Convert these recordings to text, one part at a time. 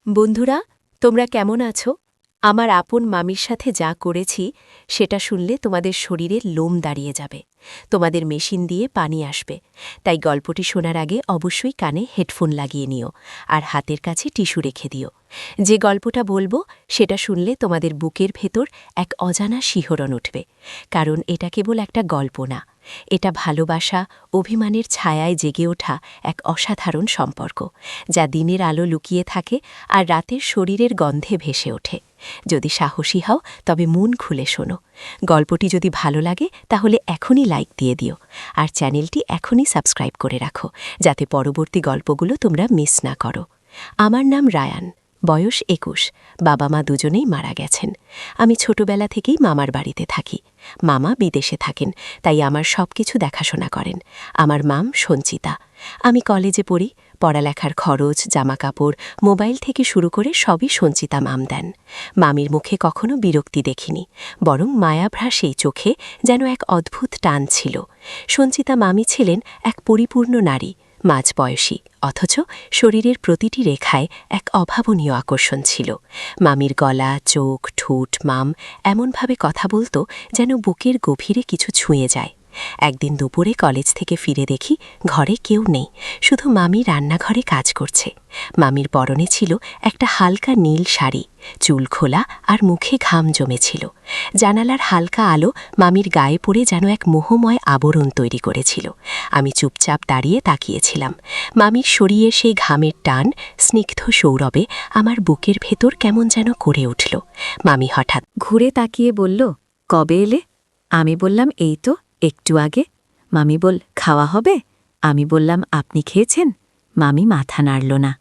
বন্ধুরা, তোমরা কেমন আছো? আমার আপন মামির সাথে যা করেছি সেটা শুনলে তোমাদের শরীরে লোম দাঁড়িয়ে যাবে, তোমাদের মেশিন দিয়ে পানি আসবে। তাই গল্পটি শোনার আগে অবশ্যই কানে হেডফোন লাগিয়ে নিও আর হাতের কাছে টিস্যু রেখে দিও। যে গল্পটা বলবো সেটা শুনলে তোমাদের বুকের ভেতর এক অজানা শিহরণ উঠবে, কারণ এটা কেবল একটা গল্প না, এটা ভালোবাসা, অভিমানের ছায়ায় জেগে ওঠা এক অসাধারণ সম্পর্ক, যা দিনের আলো লুকিয়ে থাকে আর রাতের শরীরের গন্ধে ভেসে ওঠে। যদি সাহসী হও তবে মন খুলে শোনো। গল্পটি যদি ভালো লাগে তাহলে এখনই লাইক দিয়ে দিও আর চ্যানেলটি এখনই সাবস্ক্রাইব করে রাখো, যাতে পরবর্তী গল্পগুলো তোমরা মিস না করো। আমার নাম রায়ান, বয়স ২১, বাবা মা দুজনেই মারা গেছেন। আমি ছোটবেলা থেকেই মামার বাড়িতে থাকি। মামা বিদেশে থাকেন, তাই আমার সব কিছু দেখাশোনা করেন আমার মাম সঞ্চিতা। আমি কলেজে পড়ি, পড়ালেখার খরচ, জামাকাপড়, মোবাইল থেকে শুরু করে সবই সঞ্চিতা মাম দেন। মামির মুখে কখনো বিরক্তি দেখিনি, বরং মায়াভ্রাসেই চোখে যেন এক অদ্ভুত টান ছিল। সঞ্চিতা মামি ছিলেন এক পরিপূর্ণ নারী, মাঝবয়সী, অথচ শরীরের প্রতিটি রেখায় এক অভাবনীয় আকর্ষণ ছিল। মামির গলা, চোখ, ঠোঁট, মাম এমনভাবে কথা বলতো যেন বুকের গভীরে কিছু ছুঁয়ে যায়। একদিন দুপুরে কলেজ থেকে ফিরে দেখি ঘরে কেউ নেই, শুধু মামি রান্নাঘরে কাজ করছে। মামির পরনে ছিল একটা হালকা নীল শাড়ি, চুল খোলা আর মুখে ঘাম জমেছিল। জানালার হালকা আলো মামির গায়ে পড়ে যেন এক মোহময় আবরণ তৈরি করেছিল। আমি চুপচাপ দাঁড়িয়ে তাকিয়েছিলাম। মামির শরীরে সেই ঘামের টান, স্নিগ্ধ সৌরভে আমার বুকের ভেতর কেমন যেন করে উঠল। মামি হঠাৎ ঘুরে তাকিয়ে বলল, কবে এলে? আমি বললাম, এই তো একটু আগে। মামি বল, খাওয়া হবে? আমি বললাম, আপনি খেয়েছেন? মামি মাথা নাড়ল না।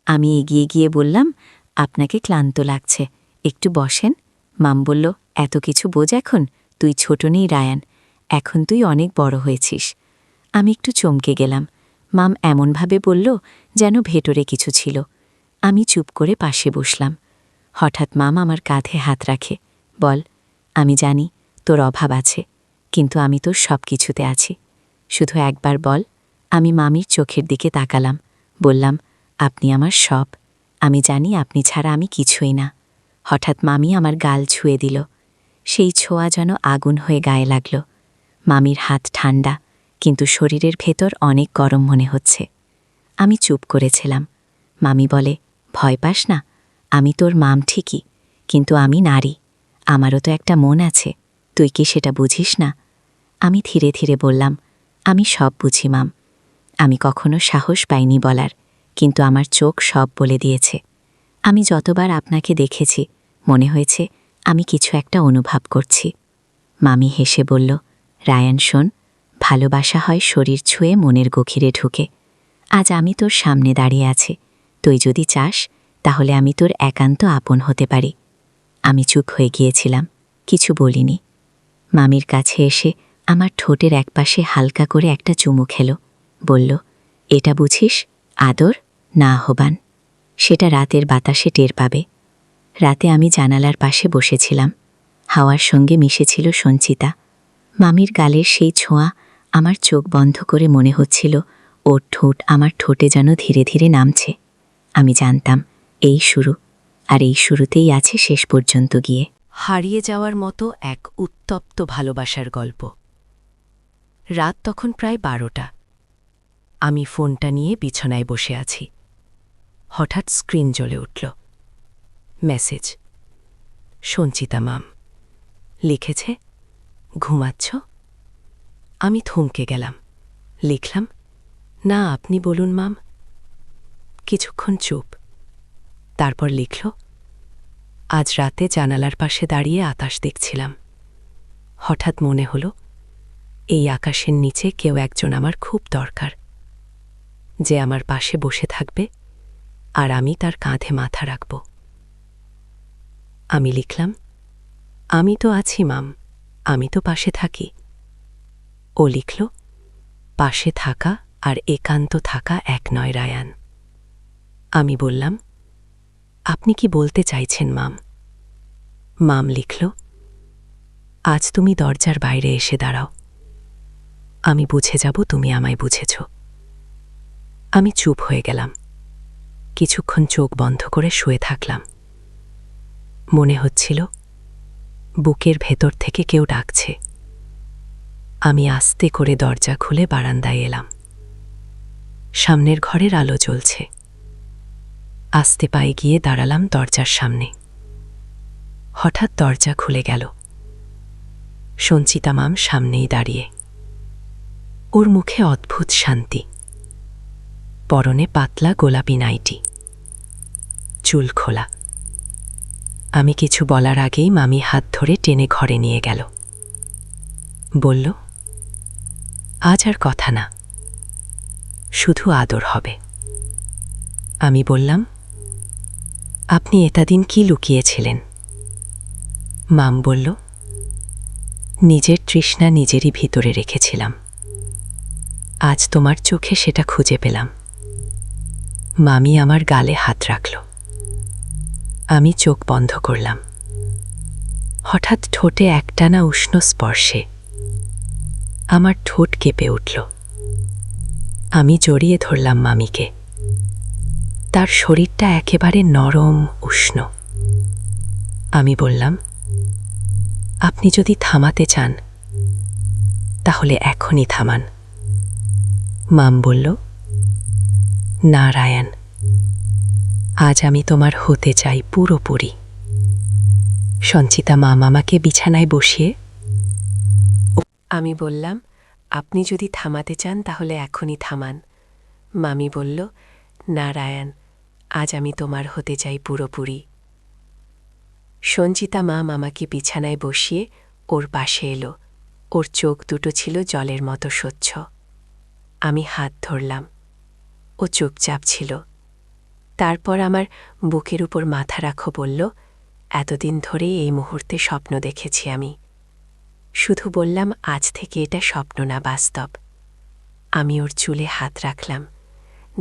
আমি এগিয়ে গিয়ে বললাম, আপনাকে ক্লান্ত লাগছে, একটু বসেন। মাম বলল, এত কিছু বোঝ এখন, তুই ছোট নেই রায়ান, এখন তুই অনেক বড় হয়েছিস। আমি একটু চমকে গেলাম। মাম এমনভাবে বলল যেন ভেতরে কিছু ছিল। আমি চুপ করে পাশে বসলাম। হঠাৎ মাম আমার কাঁধে হাত রাখে, বল, আমি জানি তোর অভাব আছে, কিন্তু আমি তোর সব কিছুতে আছি, শুধু একবার বল। আমি মামির চোখের দিকে তাকালাম, বললাম, আপনি আমার সব, আমি জানি আপনি ছাড়া আমি কিছুই না। হঠাৎ মামি আমার গাল ছুঁয়ে দিল। সেই ছোঁয়া যেন আগুন হয়ে গায়ে লাগল। মামির হাত ঠান্ডা, কিন্তু শরীরের ভেতর অনেক গরম মনে হচ্ছে। আমি চুপ করেছিলাম। মামি বলে, ভয় পাস না, আমি তোর মাম ঠিকই, কিন্তু আমি নারী, আমারও তো একটা মন আছে, তুই কি সেটা বুঝিস না? আমি ধীরে ধীরে বললাম, আমি সব বুঝি মাম। আমি কখনো সাহস পাইনি বলার, কিন্তু আমার চোখ সব বলে দিয়েছে। আমি যতবার আপনাকে দেখেছি মনে হয়েছে আমি কিছু একটা অনুভব করছি। মামি হেসে বলল, রায়ান শোন, ভালোবাসা হয় শরীর ছুঁয়ে মনের গভীরে ঢুকে। আজ আমি তোর সামনে দাঁড়িয়ে আছি, তুই যদি চাস তাহলে আমি তোর একান্ত আপন হতে পারি। আমি চুপ হয়ে গিয়েছিলাম, কিছু বলিনি। মামির কাছে এসে আমার ঠোঁটের একপাশে হালকা করে একটা চুমু খেল, বলল, এটা বুঝিস আদর না আহ্বান, সেটা রাতের বাতাসে টের পাবে। রাতে আমি জানালার পাশে বসেছিলাম, হাওয়ার সঙ্গে মিশেছিল সঞ্চিতা। মামির গালের সেই ছোঁয়া, আমার চোখ বন্ধ করে মনে হচ্ছিল ওর ঠোঁট আমার ঠোঁটে যেন ধীরে ধীরে নামছে। আমি জানতাম এই শুরু, আর এই শুরুতেই আছে শেষ পর্যন্ত গিয়ে। হারিয়ে যাওয়ার মতো এক উত্তপ্ত ভালোবাসার গল্প। রাত তখন প্রায় 12টা। আমি ফোনটা নিয়ে বিছানায় বসে আছি। হঠাৎ স্ক্রিন জ্বলে উঠল। মেসেজ, সঞ্চিতা মাম লিখেছে, ঘুমাচ্ছ? আমি থমকে গেলাম। লিখলাম, না আপনি বলুন মাম। কিছুক্ষণ চুপ, তারপর লিখল, আজ রাতে জানালার পাশে দাঁড়িয়ে আকাশ দেখছিলাম। হঠাৎ মনে হলো এই আকাশের নিচে কেউ একজন আমার খুব দরকার, যে আমার পাশে বসে থাকবে আর আমি তার কাঁধে মাথা রাখব। আমি লিখলাম, আমি তো আছি মাম, আমি তো পাশে থাকি। ও লিখল, পাশে থাকা আর একান্ত থাকা এক নয় রায়ান। আমি বললাম, আপনি কি বলতে চাইছেন মাম? মাম লিখল, আজ তুমি দরজার বাইরে এসে দাঁড়াও, আমি বুঝে যাব তুমি আমায় বুঝেছ। আমি চুপ হয়ে গেলাম। কিছুক্ষণ চোখ বন্ধ করে শুয়ে থাকলাম। মনে হচ্ছিল বুকের ভেতর থেকে কেউ ডাকছে। আমি আস্তে করে দরজা খুলে বারান্দায় এলাম। সামনের ঘরের আলো জ্বলছে। আস্তে পায়ে গিয়ে দাঁড়ালাম দরজার সামনে। হঠাৎ দরজা খুলে গেল। সঞ্চিতা মাম সামনেই দাঁড়িয়ে। ওর মুখে অদ্ভুত শান্তি। পরনে পাতলা গোলাপি নাইটি, চুল খোলা। আমি কিছু বলার আগেই মামি হাত ধরে টেনে ঘরে নিয়ে গেল। বলল, আজ আর কথা না, শুধু আদর হবে। আমি বললাম, আপনি এতদিন কি লুকিয়েছিলেন? মাম বলল, নিজের তৃষ্ণা নিজেরই ভিতরে রেখেছিলাম। আজ তোমার চোখে সেটা খুঁজে পেলাম। মামি আমার গালে হাত রাখল। আমি চোখ বন্ধ করলাম। হঠাৎ ঠোঁটে একটানা উষ্ণ স্পর্শে আমার ঠোঁট কেঁপে উঠল। আমি জড়িয়ে ধরলাম মামিকে। তার শরীরটা একেবারে নরম উষ্ণ। আমি বললাম, আপনি যদি থামাতে চান তাহলে এখনই থামান। মাম বলল, না রায়ান, আজ আমি তোমার হতে চাই পুরোপুরি। সঞ্চিতা মাম আমাকে বিছানায় বসিয়ে। আমি বললাম, আপনি যদি থামাতে চান তাহলে এখনই থামান। মামি বলল, না রায়ান, আজ আমি তোমার হতে চাই পুরোপুরি। সঞ্চিতা মাম আমাকে বিছানায় বসিয়ে ওর পাশে এলো। ওর চোখ দুটো ছিল জলের মতো স্বচ্ছ। আমি হাত ধরলাম। ও চুপচাপ ছিল। তারপর আমার বুকের উপর মাথা রাখো বলল, এতদিন ধরে এই মুহূর্তে স্বপ্ন দেখেছি আমি। শুধু বললাম, আজ থেকে এটা স্বপ্ন না, বাস্তব। আমি ওর চুলে হাত রাখলাম।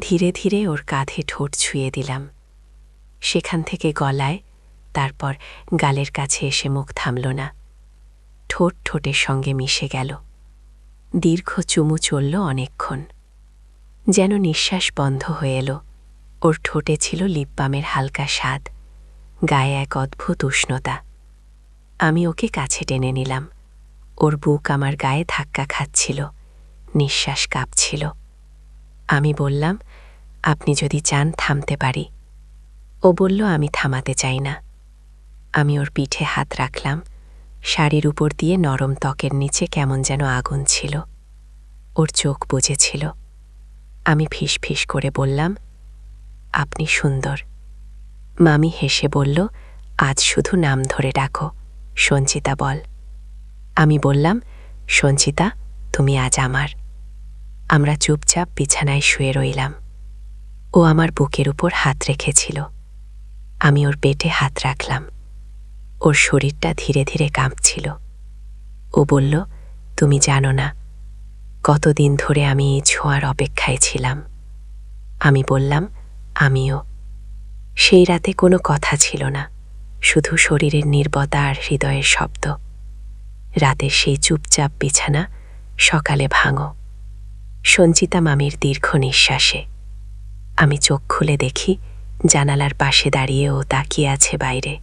ধীরে ধীরে ওর কাঁধে ঠোঁট ছুঁয়ে দিলাম। সেখান থেকে গলায়, তারপর গালের কাছে এসে মুখ থামল না। ঠোঁট ঠোঁটের সঙ্গে মিশে গেল। দীর্ঘ চুমু চলল অনেকক্ষণ। যেন নিঃশ্বাস বন্ধ হয়ে এলো। ওর ঠোঁটে ছিল লিপ বামের হালকা স্বাদ, গায়ে এক অদ্ভুত উষ্ণতা। আমি ওকে কাছে টেনে নিলাম। ওর বুক আমার গায়ে ধাক্কা খাচ্ছিল, নিঃশ্বাস কাঁপছিল। আমি বললাম, আপনি যদি চান থামতে পারি। ও বলল, আমি থামাতে চাই না। আমি ওর পিঠে হাত রাখলাম। শাড়ির উপর দিয়ে নরম ত্বকের নিচে কেমন যেন আগুন ছিল। ওর চোখ বুজেছিল। আমি ফিসফিস করে বললাম, আপনি সুন্দর। মামি হেসে বলল, আজ শুধু নাম ধরে ডাকো, সঞ্চিতা বল। আমি বললাম, সঞ্চিতা, তুমি আজ আমার। আমরা চুপচাপ বিছানায় শুয়ে রইলাম। ও আমার বুকের উপর হাত রেখেছিল। আমি ওর পেটে হাত রাখলাম। ওর শরীরটা ধীরে ধীরে কাঁপছিল। ও বলল, তুমি জানো না কতদিন ধরে আমি এই ছোঁয়ার অপেক্ষায় ছিলাম। আমি বললাম, আমিও। সেই রাতে কোনো কথা ছিল না, শুধু শরীরের নীরবতা আর হৃদয়ের শব্দ। রাতের সেই চুপচাপ বিছানা সকালে ভাঙো সঞ্চিতা মামির দীর্ঘ নিঃশ্বাসে। আমি চোখ খুলে দেখি জানালার পাশে দাঁড়িয়ে ও তাকিয়ে আছে বাইরে।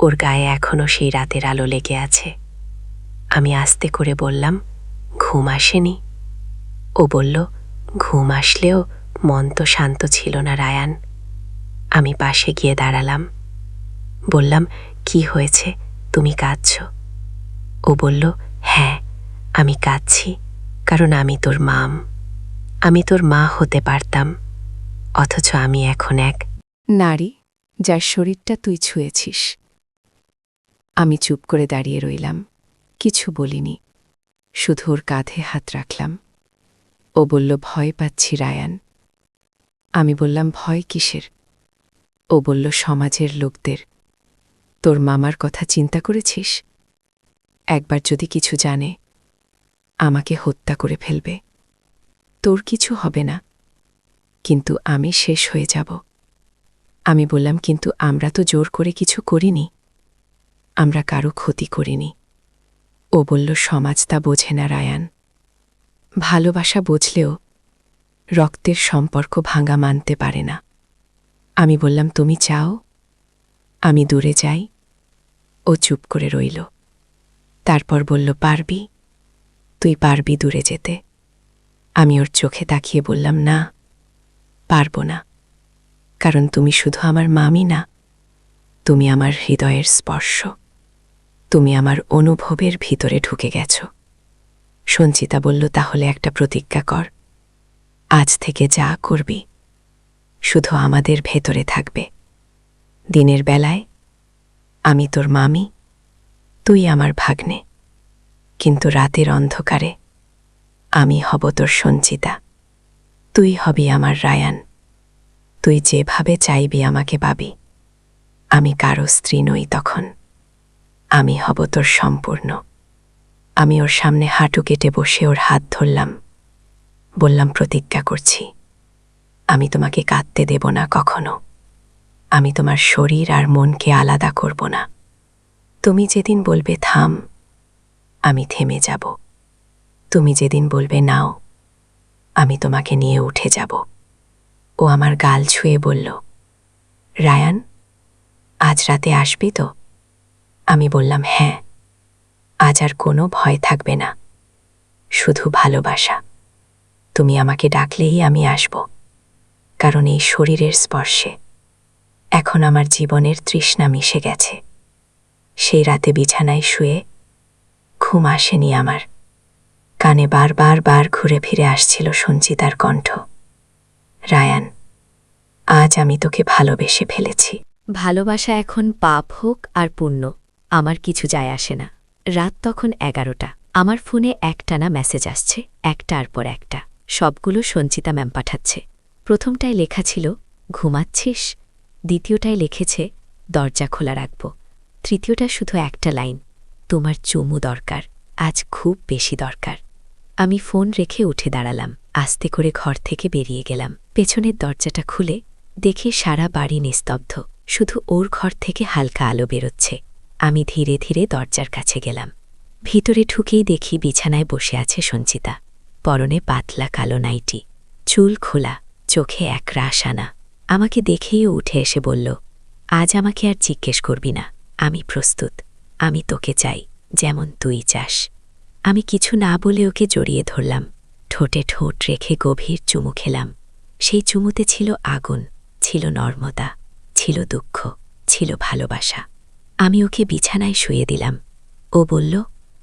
ওর গায়ে এখনও সেই রাতের আলো লেগে আছে। আমি আস্তে করে বললাম, ঘুম আসেনি? ও বলল, ঘুম আসলেও মন তো শান্ত ছিল না রায়ান। আমি পাশে গিয়ে দাঁড়ালাম। বললাম, কি হয়েছে, তুমি কাঁদছ? ও বলল, হ্যাঁ, আমি কাঁদছি কারণ আমি তোর মাম। আমি তোর মা হতে পারতাম, অথচ আমি এখন এক নারী যার শরীরটা তুই ছুঁয়েছিস। আমি চুপ করে দাঁড়িয়ে রইলাম, কিছু বলিনি, শুধু ওর কাঁধে হাত রাখলাম। ও বলল, ভয় পাচ্ছি রায়ান। আমি বললাম, ভয় কিসের? ও বলল, সমাজের লোকদের। তোর মামার কথা চিন্তা করেছিস? একবার যদি কিছু জানে, আমাকে হত্যা করে ফেলবে। তোর কিছু হবে না, কিন্তু আমি শেষ হয়ে যাব। আমি বললাম, কিন্তু আমরা তো জোর করে কিছু করিনি, আমরা কারো ক্ষতি করিনি। ও বলল, সমাজ তা বোঝে না রায়ান। ভালোবাসা বুঝলেও রক্তের সম্পর্ক ভাঙা মানতে পারে না। আমি বললাম, তুমি চাও আমি দূরে যাই? ও চুপ করে রইল। তারপর বলল, পারবি? তুই পারবি দূরে যেতে? আমি ওর চোখে তাকিয়ে বললাম, না, পারব না। কারণ তুমি শুধু আমার মামি না, তুমি আমার হৃদয়ের স্পর্শ, তুমি আমার অনুভবের ভিতরে ঢুকে গেছ। সঞ্চিতা বলল, তাহলে একটা প্রতিজ্ঞা কর, আজ থেকে যা করবি শুধু আমাদের ভেতরে থাকবে। দিনের বেলায় আমি তোর মামি, তুই আমার ভাগ্নে, কিন্তু রাতের অন্ধকারে আমি হব তোর সঞ্চিতা, তুই হবি আমার রায়ান। তুই যেভাবে চাইবি আমাকে পাবি। আমি কারো স্ত্রী নই তখন, আমি হব তোর সম্পূর্ণ। আমি ওর সামনে হাঁটু কেটে বসে ওর হাত ধরলাম, বললাম, প্রতিজ্ঞা করছি, আমি তোমাকে কাঁদতে দেব না কখনো। আমি তোমার শরীর আর মনকে আলাদা করব না। তুমি যেদিন বলবে থাম, আমি থেমে যাব। তুমি যেদিন বলবে নাও, আমি তোমাকে নিয়ে উঠে যাব। ও আমার গাল ছুঁয়ে বলল, রায়ান, আজ রাতে আসবি তো? আমি বললাম, হ্যাঁ, আজ আর কোনো ভয় থাকবে না, শুধু ভালোবাসা। তুমি আমাকে ডাকলেই আমি আসব, কারণ এই শরীরের স্পর্শে এখন আমার জীবনের তৃষ্ণা মিশে গেছে। সেই রাতে বিছানায় শুয়ে ঘুম আসেনি আমার। কানে বার ঘুরে ফিরে আসছিল সঞ্চিতার কণ্ঠ, রায়ান, আজ আমি তোকে ভালোবেসে ফেলেছি। ভালোবাসা এখন পাপ হোক আর পুণ্য, আমার কিছু যায় আসে না। রাত তখন 11টা। আমার ফোনে একটানা মেসেজ আসছে, একটার পর একটা। সবগুলো সঞ্চিতা ম্যাম পাঠাচ্ছে। প্রথমটায় লেখা ছিল, ঘুমাচ্ছিস? দ্বিতীয়টায় লিখেছে, দরজা খোলা রাখব। তৃতীয়টা শুধু একটা লাইন, তোমার চুমু দরকার, আজ খুব বেশি দরকার। আমি ফোন রেখে উঠে দাঁড়ালাম, আস্তে করে ঘর থেকে বেরিয়ে গেলাম। পেছনের দরজাটা খুলে দেখে সারা বাড়ি নিস্তব্ধ, শুধু ওর ঘর থেকে হালকা আলো বেরোচ্ছে। আমি ধীরে ধীরে দরজার কাছে গেলাম। ভিতরে ঢুকেই দেখি বিছানায় বসে আছে সঞ্চিতা, পরনে পাতলা কালো নাইটি, চুল খোলা, চোখে এক রাশ আনা। আমাকে দেখেই ও উঠে এসে বলল, আজ আমাকে আর জিজ্ঞেস করবি না, আমি প্রস্তুত। আমি তোকে চাই, যেমন তুই চাস। আমি কিছু না বলে ওকে জড়িয়ে ধরলাম, ঠোঁটে ঠোঁট রেখে গভীর চুমু খেলাম। সেই চুমুতে ছিল আগুন, ছিল নর্মদা, ছিল দুঃখ, ছিল ভালোবাসা। আমি ওকে বিছানায় শুয়ে দিলাম। ও বলল,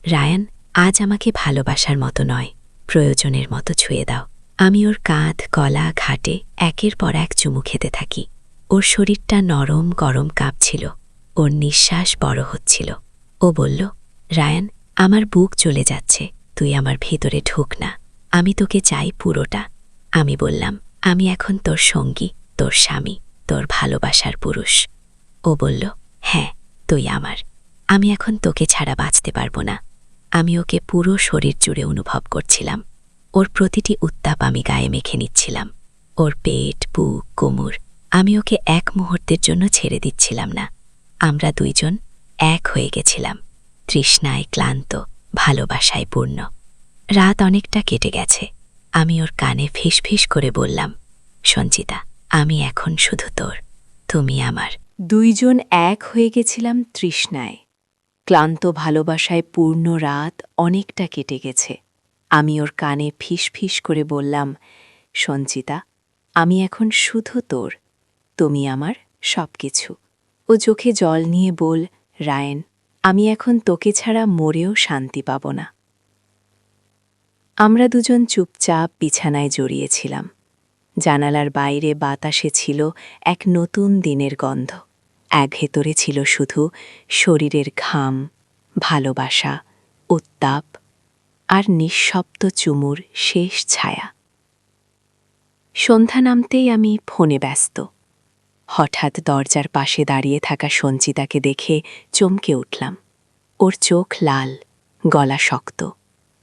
রায়ান, আজ আমাকে ভালোবাসার মতো নয়, প্রয়োজনের মতো ছুঁয়ে দাও। আমি ওর কাঁধ, গলা, ঘাটে একের পর এক চুমু খেতে থাকি। ওর শরীরটা নরম গরম কাঁপছিল, ওর নিঃশ্বাস বড় হচ্ছিল। ও বলল, রায়ান, আমার বুক চলে যাচ্ছে, তুই আমার ভেতরে ঢুক না, আমি তোকে চাই পুরোটা। আমি বললাম, আমি এখন তোর সঙ্গী, তোর স্বামী, তোর ভালোবাসার পুরুষ। ও বলল, হ্যাঁ, তুই আমার। আমি এখন তোকে ছাড়া বাঁচতে পারবো না। আমি ওকে পুরো শরীর জুড়ে অনুভব করছিলাম। ওর প্রতিটি উত্তাপ আমি গায়ে মেখে নিচ্ছিলাম, ওর পেট, বুক, কোমর। আমি ওকে এক মুহূর্তের জন্য ছেড়ে দিচ্ছিলাম না। আমরা দুইজন এক হয়ে গেছিলাম, তৃষ্ণায় ক্লান্ত, ভালোবাসায় পূর্ণ। রাত অনেকটা কেটে গেছে। আমি ওর কানে ফিসফিস করে বললাম, সঞ্চিতা, আমি এখন শুধু তোর, তুমি আমার। দুইজন এক হয়ে গেছিলাম তৃষ্ণায়, ক্লান্ত ভালোবাসায় পূর্ণ। রাত অনেকটা কেটে গেছে। আমি ওর কানে ফিসফিস করে বললাম, সঞ্চিতা, আমি এখন শুধু তোর, তুমি আমার সব কিছু। ও চোখে জল নিয়ে বল, রায়েন, আমি এখন তোকে ছাড়া মরেও শান্তি পাব না। আমরা দুজন চুপচাপ বিছানায় জড়িয়েছিলাম। জানালার বাইরে বাতাসে ছিল এক নতুন দিনের গন্ধ, এক ভেতরে ছিল শুধু শরীরের ঘাম, ভালোবাসা, উত্তাপ আর নিঃশব্দ চুমুর শেষ ছায়া। সন্ধ্যা নামতেই আমি ফোনে ব্যস্ত। হঠাৎ দরজার পাশে দাঁড়িয়ে থাকা সঞ্চিতাকে দেখে চমকে উঠলাম। ওর চোখ লাল, গলা শক্ত।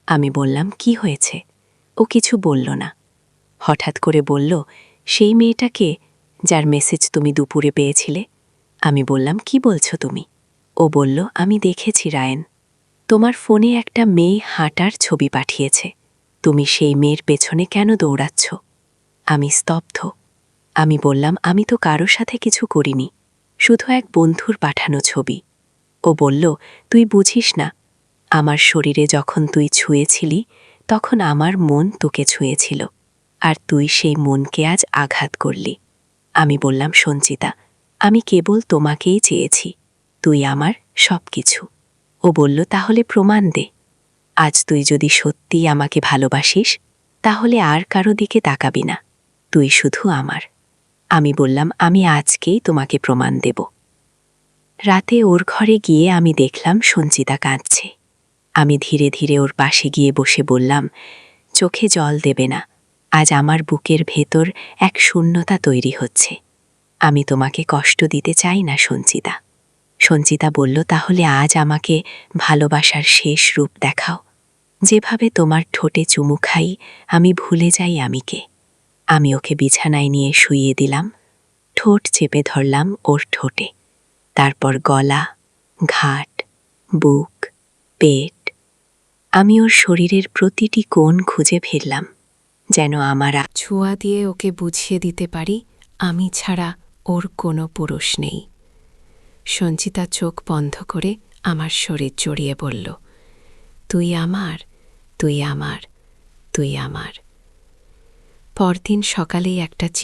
আমি বললাম, কি হয়েছে? ও কিছু বলল না। হঠাৎ করে বলল, সেই মেয়েটাকে যার মেসেজ তুমি দুপুরে পেয়েছিলে। আমি বললাম, কি বলছো তুমি? ও বলল, আমি দেখেছি রায়েন, তোমার ফোনে একটা মেয়ে হাঁটার ছবি পাঠিয়েছে। তুমি সেই মেয়ের পেছনে কেন দৌড়াচ্ছ? আমি স্তব্ধ। আমি বললাম, আমি তো কারো সাথে কিছু করিনি, শুধু এক বন্ধুর পাঠানো ছবি। ও বলল, তুই বুঝিস না, আমার শরীরে যখন তুই ছুঁয়েছিলি তখন আমার মন তোকে ছুঁয়েছিল, আর তুই সেই মনকে আজ আঘাত করলি। আমি বললাম, সঞ্চিতা, আমি কেবল তোমাকেই চেয়েছি, তুই আমার সব কিছু। ও বলল, তাহলে প্রমাণ দে। আজ তুই যদি সত্যিই আমাকে ভালোবাসিস তাহলে আর কারো দিকে তাকাবি না, তুই শুধু আমার। আমি বললাম, আমি আজকেই তোমাকে প্রমাণ দেব। রাতে ওর ঘরে গিয়ে আমি দেখলাম সঞ্চিতা কাঁদছে। আমি ধীরে ধীরে ওর পাশে গিয়ে বসে বললাম, চোখে জল দেবে না, আজ আমার বুকের ভেতর এক শূন্যতা তৈরি হচ্ছে। আমি তোমাকে কষ্ট দিতে চাই না সঞ্চিতা। সঞ্চিতা বলল, তাহলে আজ আমাকে ভালোবাসার শেষ রূপ দেখাও, যেভাবে তোমার ঠোঁটে চুমু খাই আমি ভুলে যাই আমিকে। আমি ওকে বিছানায় নিয়ে শুইয়ে দিলাম, ঠোঁট চেপে ধরলাম ওর ঠোঁটে, তারপর গলা, ঘাট, বুক, পেট। আমি ওর শরীরের প্রতিটি কোণ খুঁজে ফিরলাম, যেন আমার ছোঁয়া দিয়ে ওকে বুঝিয়ে দিতে পারি আমি ছাড়া ওর কোনো পুরুষ নেই। সঞ্চিতা চোখ বন্ধ করে আমার শরীর জড়িয়ে বলল, তুই আমার, তুই আমার, তুই আমার। পরদিন সকালেই একটা চিঠি